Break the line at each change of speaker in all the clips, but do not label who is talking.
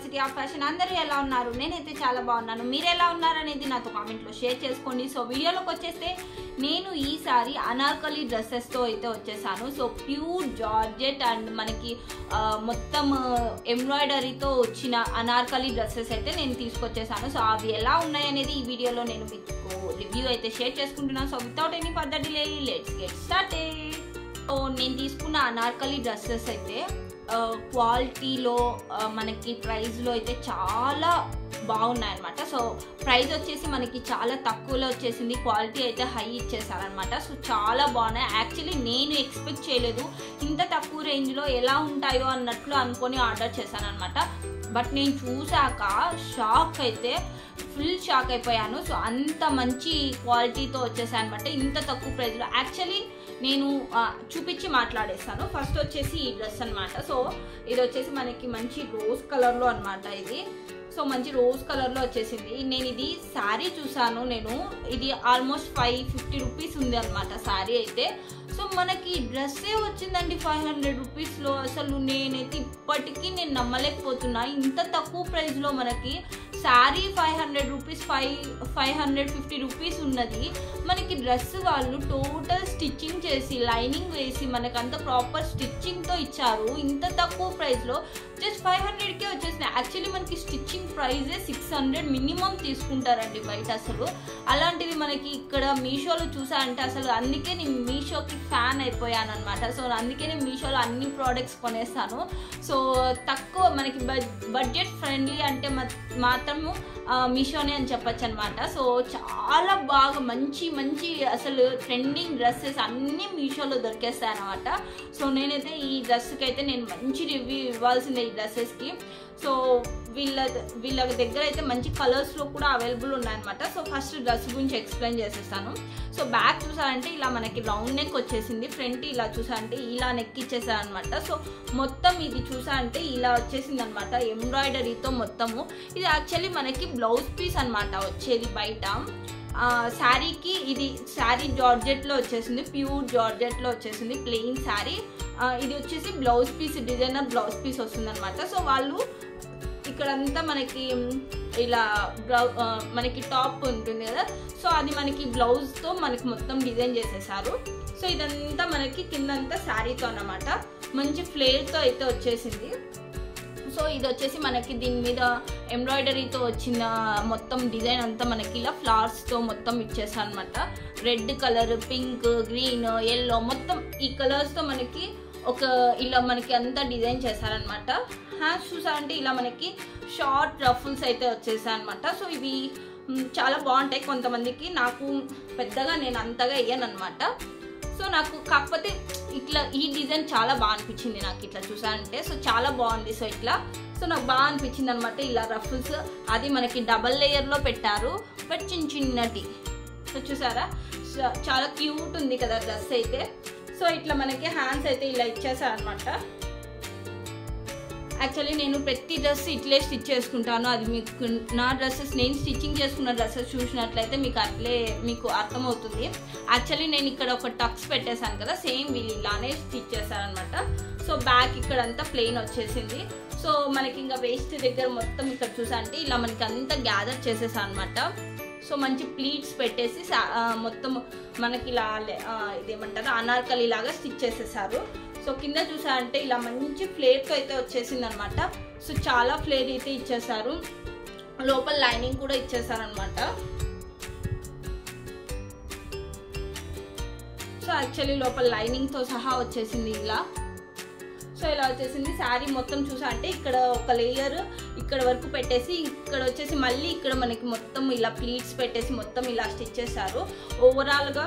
University of fashion. అందరూ ఎలా ఉన్నారు? నేనైతే చాలా బాగున్నాను. మీరు ఎలా ఉన్నారు అనేది నాతో కామెంట్లో షేర్ చేసుకోండి. సో వీడియోలోకి వచ్చేస్తే నేను ఈసారి అనార్కలి డ్రెస్సెస్తో అయితే వచ్చేసాను. సో ప్యూర్ జార్జెట్ అండ్ మనకి మొత్తం ఎంబ్రాయిడరీతో వచ్చిన అనార్కలి డ్రెస్సెస్ అయితే నేను తీసుకొచ్చేసాను. సో అవి ఎలా ఉన్నాయనేది ఈ వీడియోలో నేను మీకు రివ్యూ అయితే షేర్ చేసుకుంటున్నాను. So without any further delay let's get started. So నేను తీసుకున్న అనార్కలి డ్రెస్సెస్ అయితే క్వాలిటీలో మనకి ప్రైస్లో అయితే చాలా బాగున్నాయి అనమాట. సో ప్రైస్ వచ్చేసి మనకి చాలా తక్కువలో వచ్చేసింది, క్వాలిటీ అయితే హై ఇచ్చేసారనమాట. సో చాలా బాగున్నాయి. యాక్చువల్లీ నేను ఎక్స్పెక్ట్ చేయలేదు ఇంత తక్కువ రేంజ్లో ఎలా ఉంటాయో అన్నట్లు అనుకొని ఆర్డర్ చేశాను అనమాట. బట్ నేను చూసాక ఫుల్ షాక్ అయిపోయాను. సో అంత మంచి క్వాలిటీతో వచ్చేసాయి అనమాట ఇంత తక్కువ ప్రైస్లో. యాక్చువల్లీ నేను చూపించి మాట్లాడేస్తాను. ఫస్ట్ వచ్చేసి ఈ డ్రెస్ అనమాట. సో ఇది వచ్చేసి మనకి మంచి రోజ్ కలర్లో అనమాట. సో మంచి రోజ్ కలర్లో వచ్చేసింది. నేను ఇది శారీ చూసాను. ఇది ఆల్మోస్ట్ 550 రూపీస్ ఉంది అనమాట శారీ అయితే. సో మనకి డ్రెస్సే వచ్చిందండి 500 రూపీస్లో. అసలు నేనైతే ఇప్పటికీ నేను నమ్మలేకపోతున్నా ఇంత తక్కువ ప్రైస్లో మనకి శారీ 500 రూపీస్ 550 రూపీస్ ఉన్నది. మనకి డ్రెస్ వాళ్ళు టోటల్ స్టిచ్చింగ్ చేసి లైనింగ్ వేసి మనకంత ప్రాపర్ స్టిచ్చింగ్తో ఇచ్చారు. ఇంత తక్కువ ప్రైస్లో జస్ట్ 500కే వచ్చేసినాయి. యాక్చువల్లీ మనకి స్టిచ్చింగ్ ప్రైజే 600 మినిమం తీసుకుంటారండి బయట. అసలు అలాంటిది మనకి ఇక్కడ మీషోలో చూసారంటే అసలు అందుకే నేను మీషోకి ఫ్యాన్ అయిపోయాను అనమాట. సో అందుకే నేను మీషోలో అన్ని ప్రోడక్ట్స్ కొనేస్తాను. సో తక్కువ మనకి బడ్జెట్ ఫ్రెండ్లీ అంటే మాత్రము మీషోనే అని చెప్పచ్చు అనమాట. సో చాలా బాగా మంచి మంచి అసలు ట్రెండింగ్ డ్రెస్సెస్ అన్నీ మీషోలో దొరికేస్తాయి అనమాట. సో నేనైతే ఈ డ్రెస్కి అయితే నేను మంచి రివ్యూ ఇవ్వాల్సిందే ఈ డ్రెస్సెస్కి. సో వీళ్ళ దగ్గర అయితే మంచి కలర్స్లో కూడా అవైలబుల్ ఉన్నాయన్నమాట. సో ఫస్ట్ డ్రెస్ గురించి ఎక్స్ప్లెయిన్ చేసేస్తాను. సో బ్యాక్ చూసారంటే ఇలా మనకి రౌండ్ నెక్ వచ్చేసింది. ఫ్రంట్ ఇలా చూసారంటే ఇలా నెక్ ఇచ్చేసారనమాట. సో మొత్తం ఇది చూసారంటే ఇలా వచ్చేసింది అనమాట ఎంబ్రాయిడరీతో మొత్తము. ఇది యాక్చువల్లీ మనకి బ్లౌజ్ పీస్ అనమాట వచ్చేది బయట శారీకి. ఇది శారీ జార్జెట్లో వచ్చేసింది, ప్యూర్ జార్జెట్లో వచ్చేసింది ప్లెయిన్ శారీ. ఇది వచ్చేసి blouse piece, designer blouse piece వస్తుంది అనమాట. సో వాళ్ళు ఇక్కడంతా మనకి ఇలా మనకి టాప్ ఉంటుంది కదా, సో అది మనకి బ్లౌజ్తో మనకి మొత్తం డిజైన్ చేసేసారు. సో ఇదంతా మనకి కిందంతా శారీతో అన్నమాట. మంచి ఫ్లేర్తో అయితే వచ్చేసింది. సో ఇది వచ్చేసి మనకి దీని మీద ఎంబ్రాయిడరీతో వచ్చిన మొత్తం డిజైన్ అంతా మనకి ఇలా ఫ్లవర్స్తో మొత్తం ఇచ్చేసారు అనమాట. Red colour, pink, green, yellow మొత్తం ఈ కలర్స్తో మనకి ఇలా మనకి అంతా డిజైన్ చేశారనమాట. హ్యాండ్స్ చూసారంటే ఇలా మనకి షార్ట్ రఫుల్స్ అయితే వచ్చేసాయి అనమాట. సో ఇవి చాలా బాగుంటాయి కొంతమందికి. నాకు పెద్దగా నేను అంతగా వేయను అనమాట. సో నాకు కాకపోతే ఇట్లా ఈ డిజైన్ చాలా బాగా అనిపించింది నాకు ఇట్లా చూసారంటే. సో చాలా బాగుంది. సో నాకు బాగా అనిపించింది అనమాట ఇలా రఫుల్స్. అది మనకి డబల్ లేయర్లో పెట్టారు, బట్ చిన్నటి. సో చూసారా చాలా క్యూట్ ఉంది కదా డ్రెస్ అయితే. సో ఇట్లా మనకి హ్యాండ్స్ అయితే ఇలా ఇచ్చేసారు అనమాట. యాక్చువల్లీ నేను ప్రతి డ్రెస్ ఇట్లే స్టిచ్ చేసుకుంటాను. అది మీకు నా డ్రెస్సెస్ నేను స్టిచ్చింగ్ చేసుకున్న డ్రెస్సెస్ చూసినట్లయితే మీకు అర్థమవుతుంది. యాక్చువల్లీ నేను ఇక్కడ ఒక టక్స్ పెట్టేశాను కదా, సేమ్ వీళ్ళు ఇలానే స్టిచ్ చేశారనమాట. సో బ్యాక్ ఇక్కడంతా ప్లెయిన్ వచ్చేసింది. సో మనకి ఇంకా వేస్ట్ దగ్గర మొత్తం ఇక్కడ చూసారంటే ఇలా మనకి అంతా గ్యాదర్ చేసేసాను అనమాట. సో మంచి ప్లీట్స్ పెట్టేసి మొత్తం మనకి ఇలా ఇదేమంటారు అనార్కలి లాగా స్టిచ్ చేసేసారు. సో కింద చూసారంటే ఇలా మంచి ఫ్లేర్తో అయితే వచ్చేసింది అనమాట. సో చాలా ఫ్లేర్ అయితే ఇచ్చేసారు. లోపల లైనింగ్ కూడా ఇచ్చేసారనమాట. సో యాక్చువల్లీ లోపల లైనింగ్తో సహా వచ్చేసింది ఇలా. సో ఇలా వచ్చేసింది. శారీ మొత్తం చూసా అంటే ఇక్కడ ఒక లేయర్ ఇక్కడ వరకు పెట్టేసి ఇక్కడ వచ్చేసి మళ్ళీ ఇక్కడ మనకి మొత్తం ఇలా ప్లీట్స్ పెట్టేసి మొత్తం ఇలా స్టిచ్ చేశారు. ఓవరాల్గా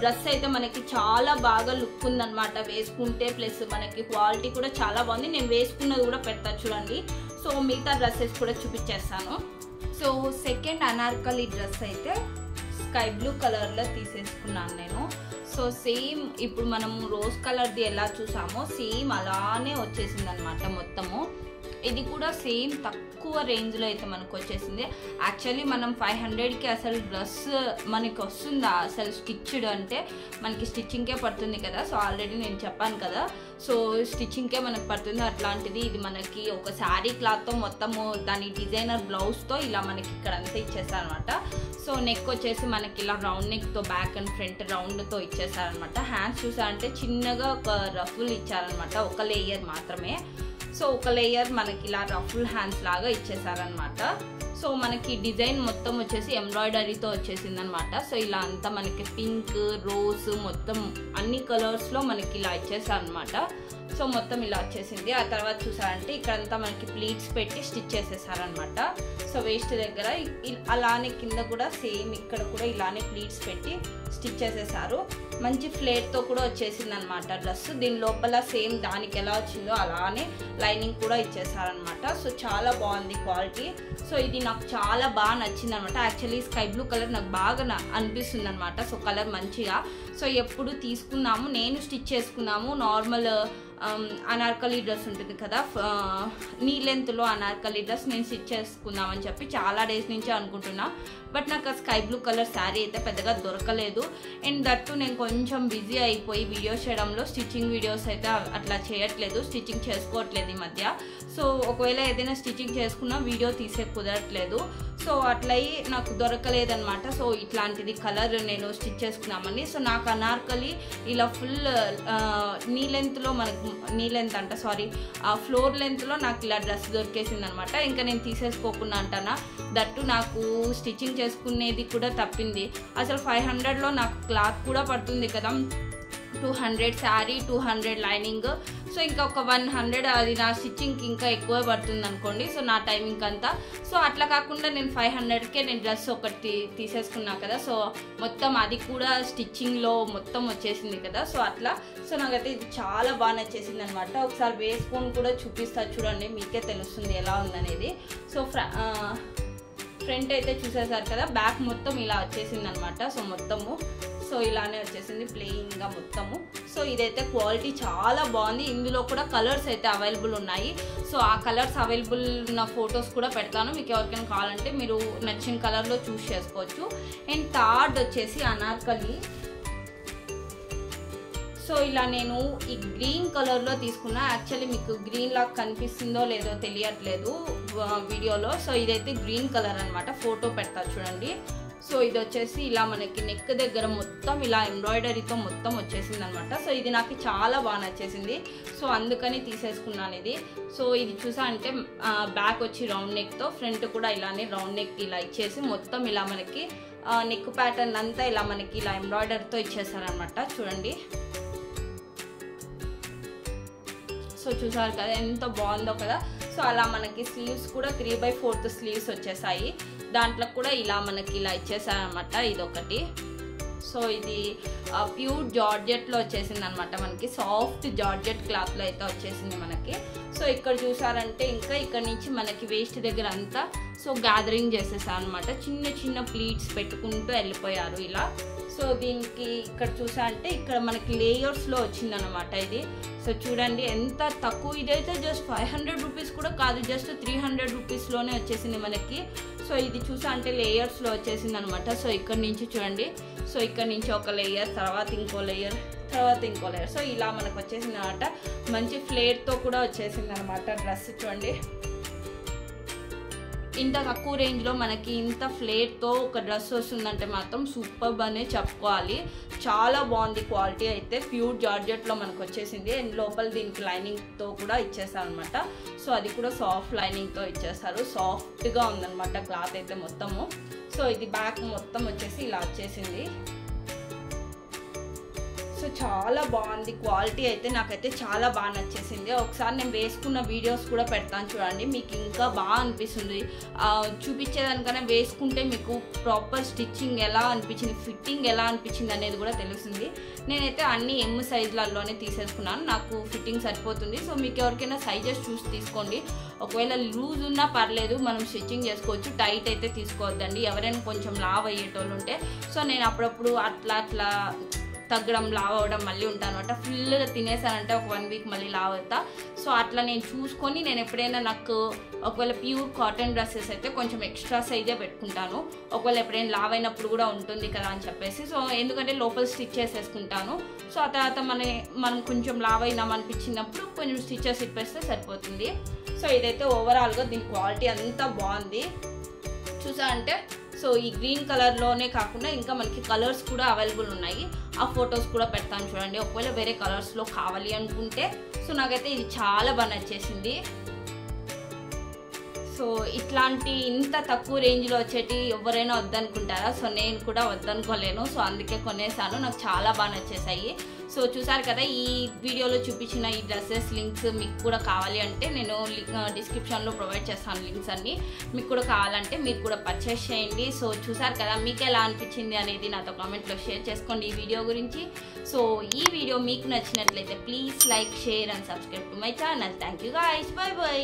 డ్రెస్ అయితే మనకి చాలా బాగా లుక్ ఉందన్నమాట వేసుకుంటే. ప్లస్ మనకి క్వాలిటీ కూడా చాలా బాగుంది. నేను వేసుకున్నది కూడా పెడతా చూడండి. సో మిగతా డ్రెస్సెస్ కూడా చూపించేస్తాను. సో సెకండ్ అనార్కలి డ్రెస్ అయితే స్కై బ్లూ కలర్లో తీసేసుకున్నాను నేను. సో సేమ్ ఇప్పుడు మనము రోజ్ కలర్ది ఎలా చూసామో సేమ్ అలానే వచ్చేసింది అనమాట మొత్తము. ఇది కూడా సేమ్ తక్కువ రేంజ్లో అయితే మనకు వచ్చేసింది. యాక్చువల్లీ మనం 500కి అసలు డ్రెస్ మనకి వస్తుందా అసలు స్టిచ్డ్ అంటే మనకి స్టిచ్చింగ్కే పడుతుంది కదా. సో ఆల్రెడీ నేను చెప్పాను కదా, సో స్టిచ్చింగ్కే మనకు పడుతుంది. అట్లాంటిది ఇది మనకి ఒక శారీ క్లాత్తో మొత్తము దాని డిజైనర్ బ్లౌజ్తో ఇలా మనకి ఇక్కడ అంతా ఇచ్చేస్తారనమాట. సో నెక్ వచ్చేసి మనకి ఇలా రౌండ్ నెక్తో బ్యాక్ అండ్ ఫ్రంట్ రౌండ్తో ఇచ్చేసారనమాట. హ్యాండ్స్ చూసారంటే చిన్నగా ఒక రఫుల్ ఇచ్చారనమాట, ఒక లేయర్ మాత్రమే. సో ఒక లేయర్ మనకి ఇలా రఫుల్ హ్యాండ్స్ లాగా ఇచ్చేసారనమాట. సో మనకి డిజైన్ మొత్తం వచ్చేసి ఎంబ్రాయిడరీతో వచ్చేసింది అనమాట. సో ఇలా అంతా మనకి పింక్, రోజ్ మొత్తం అన్ని కలర్స్లో మనకి ఇలా ఇచ్చేసారనమాట. సో మొత్తం ఇలా వచ్చేసింది. ఆ తర్వాత చూసారంటే ఇక్కడంతా మనకి ప్లీట్స్ పెట్టి స్టిచ్ చేసేసారనమాట. సో వేస్ట్ దగ్గర అలానే కింద కూడా సేమ్ ఇక్కడ కూడా ఇలానే ప్లీట్స్ పెట్టి స్టిచ్ చేసేసారు. మంచి ఫ్లేట్తో కూడా వచ్చేసింది అనమాట డ్రెస్. దీని లోపల సేమ్ దానికి ఎలా వచ్చిందో అలానే లైనింగ్ కూడా ఇచ్చేసారనమాట. సో చాలా బాగుంది క్వాలిటీ. సో ఇది నాకు చాలా బాగా నచ్చింది అనమాట. యాక్చువల్లీ స్కై బ్లూ కలర్ నాకు బాగా అనిపిస్తుంది అనమాట. సో కలర్ మంచిగా, సో ఎప్పుడు తీసుకున్నాము, నేను స్టిచ్ చేసుకున్నాము నార్మల్ అనార్కలి డ్రెస్ ఉంటుంది కదా, నీ లెంత్లో అనార్కలి డ్రెస్ నేను స్టిచ్ చేసుకుందామని చెప్పి చాలా డేస్ నుంచి అనుకుంటున్నా. బట్ నాకు ఆ స్కై బ్లూ కలర్ శారీ అయితే పెద్దగా దొరకలేదు. అండ్ దట్టు నేను కొంచెం బిజీ అయిపోయి వీడియోస్ చేయడంలో స్టిచ్చింగ్ వీడియోస్ అయితే అట్లా చేయట్లేదు, స్టిచ్చింగ్ చేసుకోవట్లేదు ఈ మధ్య. సో ఒకవేళ ఏదైనా స్టిచ్చింగ్ చేసుకున్నా వీడియో తీసే కుదరట్లేదు. సో అట్లయి నాకు దొరకలేదనమాట. సో ఇట్లాంటిది కలర్ నేను స్టిచ్ చేసుకున్నామని. సో నాకు అనార్కలి ఇలా ఫుల్ నీ లెంత్లో మనకు ఫ్లోర్ లెంత్లో నాకు ఇలా డ్రెస్ దొరికేసింది అనమాట. ఇంకా నేను తీసేసుకోకుండా అంటానా, దట్టు నాకు స్టిచ్చింగ్ చేసుకునేది కూడా తప్పింది. అసలు 500లో నాకు క్లాత్ కూడా పడుతుంది కదా, 200 శారీ, 200 లైనింగ్. సో ఇంకా ఒక 100 అది నా స్టిచ్చింగ్కి ఇంకా ఎక్కువ పడుతుంది అనుకోండి. సో నా టైమింగ్ అంతా. సో అట్లా కాకుండా నేను 500కే నేను డ్రెస్ ఒకటి తీసేసుకున్నా కదా. సో మొత్తం అది కూడా స్టిచ్చింగ్లో మొత్తం వచ్చేసింది కదా. సో అట్లా సో నాకైతే ఇది చాలా బాగా నచ్చేసింది అనమాట. ఒకసారి వేసుకొని కూడా చూపిస్తా చూడండి, మీకే తెలుస్తుంది ఎలా ఉందనేది. సో ఫ్రంట్ అయితే చూసేసారు కదా, బ్యాక్ మొత్తం ఇలా వచ్చేసింది అనమాట. సో మొత్తము సో ఇలానే వచ్చేసింది ప్లెయిన్గా మొత్తము. సో ఇదైతే క్వాలిటీ చాలా బాగుంది. ఇందులో కూడా కలర్స్ అయితే అవైలబుల్ ఉన్నాయి. సో ఆ కలర్స్ అవైలబుల్ ఉన్న ఫొటోస్ కూడా పెడతాను, మీకు ఎవరికైనా కావాలంటే మీరు నచ్చిన కలర్లో చూస్ చేసుకోవచ్చు. అండ్ థర్డ్ వచ్చేసి అనార్కలి. సో ఇలా నేను ఈ గ్రీన్ కలర్లో తీసుకున్నా. యాక్చువల్లీ మీకు గ్రీన్ లాగా కనిపిస్తుందో లేదో తెలియట్లేదు వీడియోలో. సో ఇదైతే గ్రీన్ కలర్ అనమాట, ఫోటో పెడతా చూడండి. సో ఇది వచ్చేసి ఇలా మనకి నెక్ దగ్గర మొత్తం ఇలా ఎంబ్రాయిడరీతో మొత్తం వచ్చేసింది అనమాట. సో ఇది నాకు చాలా బాగా నచ్చేసింది. సో అందుకని తీసేసుకున్నాను ఇది. సో ఇది చూసా అంటే బ్యాక్ వచ్చి రౌండ్ నెక్తో, ఫ్రంట్ కూడా ఇలానే రౌండ్ నెక్ ఇలా ఇచ్చేసి మొత్తం ఇలా మనకి నెక్ ప్యాటర్న్ అంతా ఇలా మనకి ఇలా ఎంబ్రాయిడరీతో ఇచ్చేసారనమాట. చూడండి, సో చూసారు కదా ఎంత బాగుందో కదా. సో అలా మనకి స్లీవ్స్ కూడా 3/4 స్లీవ్స్ వచ్చేసాయి. దాంట్లో కూడా ఇలా మనకి ఇలా ఇచ్చేసారనమాట. ఇదొకటి. సో ఇది ప్యూర్ జార్జెట్లో వచ్చేసింది అనమాట, మనకి సాఫ్ట్ జార్జెట్ క్లాత్లో అయితే వచ్చేసింది మనకి. సో ఇక్కడ చూసారంటే ఇంకా ఇక్కడ నుంచి మనకి వేస్ట్ దగ్గర అంతా సో గ్యాదరింగ్ చేసేసారు అనమాట. చిన్న చిన్న ప్లీట్స్ పెట్టుకుంటూ వెళ్ళిపోయారు ఇలా. సో దీనికి ఇక్కడ చూసా అంటే ఇక్కడ మనకి లేయర్స్లో వచ్చిందనమాట ఇది. సో చూడండి ఎంత తక్కువ, ఇదైతే జస్ట్ 500 రూపీస్ కూడా కాదు, జస్ట్ 300 రూపీస్లోనే వచ్చేసింది మనకి. సో ఇది చూసా అంటే లేయర్స్లో వచ్చేసింది అనమాట. సో ఇక్కడ నుంచి చూడండి, సో ఇక్కడ నుంచి ఒక లేయర్, తర్వాత ఇంకో లేయర్, తర్వాత ఇంకో లేయర్. సో ఇలా మనకు వచ్చేసింది అనమాట. మంచి ఫ్లేర్తో కూడా వచ్చేసింది అనమాట డ్రెస్. చూడండి ఇంత తక్కువ రేంజ్లో మనకి ఇంత ఫ్లేర్తో ఒక డ్రెస్ వస్తుందంటే మాత్రం సూపర్బ్ అనే చెప్పుకోవాలి. చాలా బాగుంది క్వాలిటీ అయితే. ప్యూర్ జార్జెట్లో మనకు వచ్చేసింది. అండ్ లోపల దీనికి లైనింగ్తో కూడా ఇచ్చేసారు అనమాట. సో అది కూడా సాఫ్ట్ లైనింగ్తో ఇచ్చేసారు. సాఫ్ట్గా ఉందన్నమాట క్లాత్ అయితే మొత్తము. సో ఇది బ్యాక్ మొత్తం వచ్చేసి ఇలా వచ్చేసింది. సో చాలా బాగుంది క్వాలిటీ అయితే, నాకైతే చాలా బాగా నచ్చేసింది. ఒకసారి నేను వేసుకున్న వీడియోస్ కూడా పెడతాను చూడండి, మీకు ఇంకా బాగా అనిపిస్తుంది. చూపించేదానికన్నా వేసుకుంటే మీకు ప్రాపర్ స్టిచ్చింగ్ ఎలా అనిపించింది, ఫిట్టింగ్ ఎలా అనిపించింది అనేది కూడా తెలుస్తుంది. నేనైతే అన్ని ఎమ్ సైజులలోనే తీసేసుకున్నాను, నాకు ఫిట్టింగ్ సరిపోతుంది. సో మీకు ఎవరికైనా సైజెస్ చూసి తీసుకోండి. ఒకవేళ లూజ్ ఉన్నా పర్లేదు, మనం స్టిచ్చింగ్ చేసుకోవచ్చు. టైట్ అయితే తీసుకోవద్దండి, ఎవరైనా కొంచెం లావ్ అయ్యేటోళ్ళు ఉంటే. సో నేను అప్పుడప్పుడు అట్లా తగ్గడం లావ్ అవ్వడం మళ్ళీ ఉంటాను అనమాట. ఫుల్గా తినేసానంటే ఒక 1 వీక్ మళ్ళీ లావ్ అవుతా. సో అట్లా నేను చూసుకొని నేను ఎప్పుడైనా నాకు ఒకవేళ ప్యూర్ కాటన్ డ్రెస్సెస్ అయితే కొంచెం ఎక్స్ట్రా సైజే పెట్టుకుంటాను. ఒకవేళ ఎప్పుడైనా లావ్ అయినప్పుడు కూడా ఉంటుంది కదా అని చెప్పేసి. సో ఎందుకంటే లోపల స్టిచ్ చేసేసుకుంటాను. సో ఆ తర్వాత మనం కొంచెం లావ్ అయినాం అనిపించినప్పుడు కొంచెం స్టిచెస్ ఇప్పేస్తే సరిపోతుంది. సో ఇదైతే ఓవరాల్గా దీని క్వాలిటీ అంతా బాగుంది చూసా అంటే. సో ఈ గ్రీన్ కలర్లోనే కాకుండా ఇంకా మనకి కలర్స్ కూడా అవైలబుల్ ఉన్నాయి. ఆ ఫొటోస్ కూడా పెడతాను చూడండి ఒకవేళ వేరే కలర్స్లో కావాలి అనుకుంటే. సో నాకైతే ఇది చాలా బాగా నచ్చేసింది. సో ఇట్లాంటి ఇంత తక్కువ రేంజ్లో వచ్చేటి ఎవరైనా వద్దనుకుంటారా? సో నేను కూడా వద్దనుకోలేను. సో అందుకే కొనేసాను. నాకు చాలా బాగా నచ్చేసాయి. సో చూసారు కదా ఈ వీడియోలో చూపించిన ఈ డ్రెస్సెస్ లింక్స్ మీకు కూడా కావాలి అంటే నేను డిస్క్రిప్షన్లో ప్రొవైడ్ చేస్తాను లింక్స్ అన్నీ. మీకు కూడా కావాలంటే మీరు కూడా పర్చేస్ చేయండి. సో చూసారు కదా మీకు ఎలా అనిపించింది అనేది నాతో కామెంట్లో షేర్ చేసుకోండి ఈ వీడియో గురించి. సో ఈ వీడియో మీకు నచ్చినట్లయితే please like, share and subscribe to my channel. Thank you guys. By by.